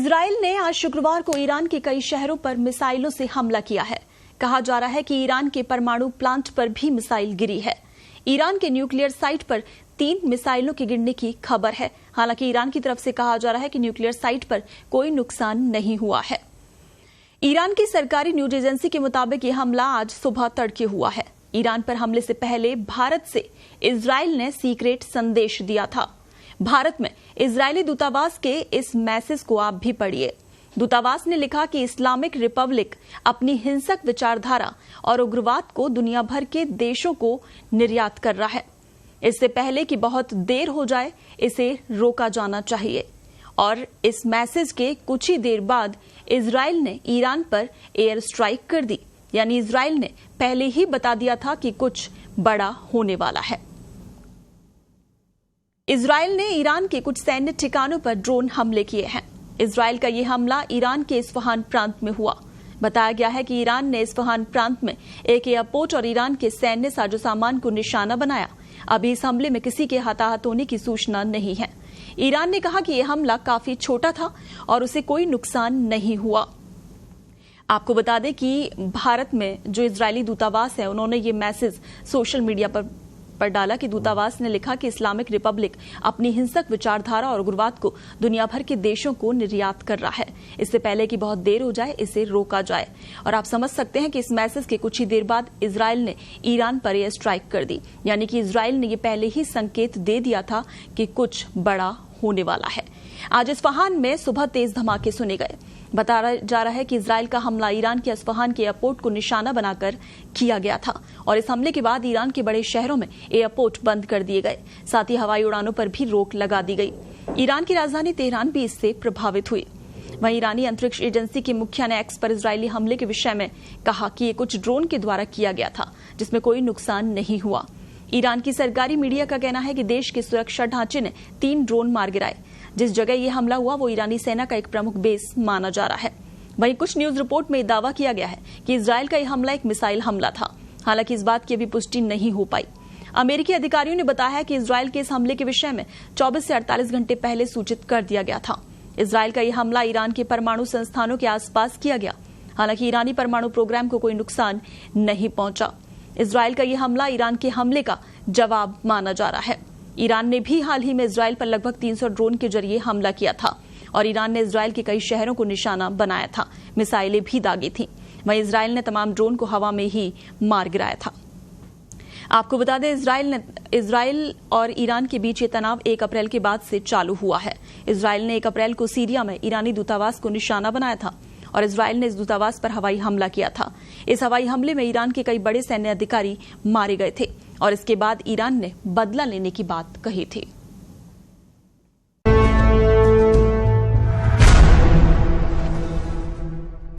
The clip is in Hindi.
इजराइल ने आज शुक्रवार को ईरान के कई शहरों पर मिसाइलों से हमला किया है। कहा जा रहा है कि ईरान के परमाणु प्लांट पर भी मिसाइल गिरी है। ईरान के न्यूक्लियर साइट पर 3 मिसाइलों के गिरने की खबर है। हालांकि ईरान की तरफ से कहा जा रहा है कि न्यूक्लियर साइट पर कोई नुकसान नहीं हुआ है। ईरान की सरकारी न्यूज एजेंसी के मुताबिक यह हमला आज सुबह तड़के हुआ है। ईरान पर हमले से पहले भारत से इजराइल ने सीक्रेट संदेश दिया था। भारत में इजरायली दूतावास के इस मैसेज को आप भी पढ़िए। दूतावास ने लिखा कि इस्लामिक रिपब्लिक अपनी हिंसक विचारधारा और उग्रवाद को दुनिया भर के देशों को निर्यात कर रहा है। इससे पहले कि बहुत देर हो जाए, इसे रोका जाना चाहिए। और इस मैसेज के कुछ ही देर बाद इजराइल ने ईरान पर एयर स्ट्राइक कर दी। यानी इजराइल ने पहले ही बता दिया था कि कुछ बड़ा होने वाला है। इजराइल ने ईरान के कुछ सैन्य ठिकानों पर ड्रोन हमले किए हैं। इजराइल का यह हमला ईरान के इस्फहान प्रांत में हुआ। बताया गया है कि ईरान ने इस्फहान प्रांत में एक एयरपोर्ट और ईरान के सैन्य साजोसामान को निशाना बनाया। अभी इस हमले में किसी के हताहत होने की सूचना नहीं है। ईरान ने कहा कि यह हमला काफी छोटा था और उसे कोई नुकसान नहीं हुआ। आपको बता दें कि भारत में जो इजरायली दूतावास है, उन्होंने ये मैसेज सोशल मीडिया पर डाला कि दूतावास ने लिखा कि इस्लामिक रिपब्लिक अपनी हिंसक विचारधारा और उग्रवाद को दुनिया भर के देशों को निर्यात कर रहा है। इससे पहले कि बहुत देर हो जाए, इसे रोका जाए। और आप समझ सकते हैं कि इस मैसेज के कुछ ही देर बाद इजराइल ने ईरान पर एयर स्ट्राइक कर दी। यानी कि इजराइल ने यह पहले ही संकेत दे दिया था कि कुछ बड़ा होने वाला है। आज इस्फहान में सुबह तेज धमाके सुने गए। बताया जा रहा है कि इजराइल का हमला ईरान के इस्फहान के एयरपोर्ट को निशाना बनाकर किया गया था और इस हमले के बाद ईरान के बड़े शहरों में एयरपोर्ट बंद कर दिए गए। साथ ही हवाई उड़ानों पर भी रोक लगा दी गई। ईरान की राजधानी तेहरान भी इससे प्रभावित हुई। वहीं ईरानी अंतरिक्ष एजेंसी के मुखिया ने एक्स पर इजरायली हमले के विषय में कहा कि ये कुछ ड्रोन के द्वारा किया गया था, जिसमें कोई नुकसान नहीं हुआ। ईरान की सरकारी मीडिया का कहना है कि देश के सुरक्षा ढांचे ने 3 ड्रोन मार गिराए। जिस जगह यह हमला हुआ वो ईरानी सेना का एक प्रमुख बेस माना जा रहा है। वहीं कुछ न्यूज रिपोर्ट में दावा किया गया है कि इजराइल का यह हमला एक मिसाइल हमला था। हालांकि इस बात की अभी पुष्टि नहीं हो पाई। अमेरिकी अधिकारियों ने बताया है कि इजराइल के इस हमले के विषय में 24 से 48 घंटे पहले सूचित कर दिया गया था। इजराइल का यह हमला ईरान के परमाणु संस्थानों के आसपास किया गया। हालांकि ईरानी परमाणु प्रोग्राम को कोई नुकसान नहीं पहुंचा। इजराइल का यह हमला ईरान के हमले का जवाब माना जा रहा है। ईरान ने भी हाल ही में इजराइल पर लगभग 300 ड्रोन के जरिए हमला किया था और ईरान ने इजराइल के कई शहरों को निशाना बनाया था। मिसाइलें भी दागी थीं। वहीं इजराइल ने तमाम ड्रोन को हवा में ही मार गिराया था। आपको बता दें, इजराइल और ईरान के बीच ये तनाव 1 अप्रैल के बाद से चालू हुआ है। इजराइल ने 1 अप्रैल को सीरिया में ईरानी दूतावास को निशाना बनाया था और इजराइल ने इस दूतावास पर हवाई हमला किया था। इस हवाई हमले में ईरान के कई बड़े सैन्य अधिकारी मारे गए थे और इसके बाद ईरान ने बदला लेने की बात कही थी।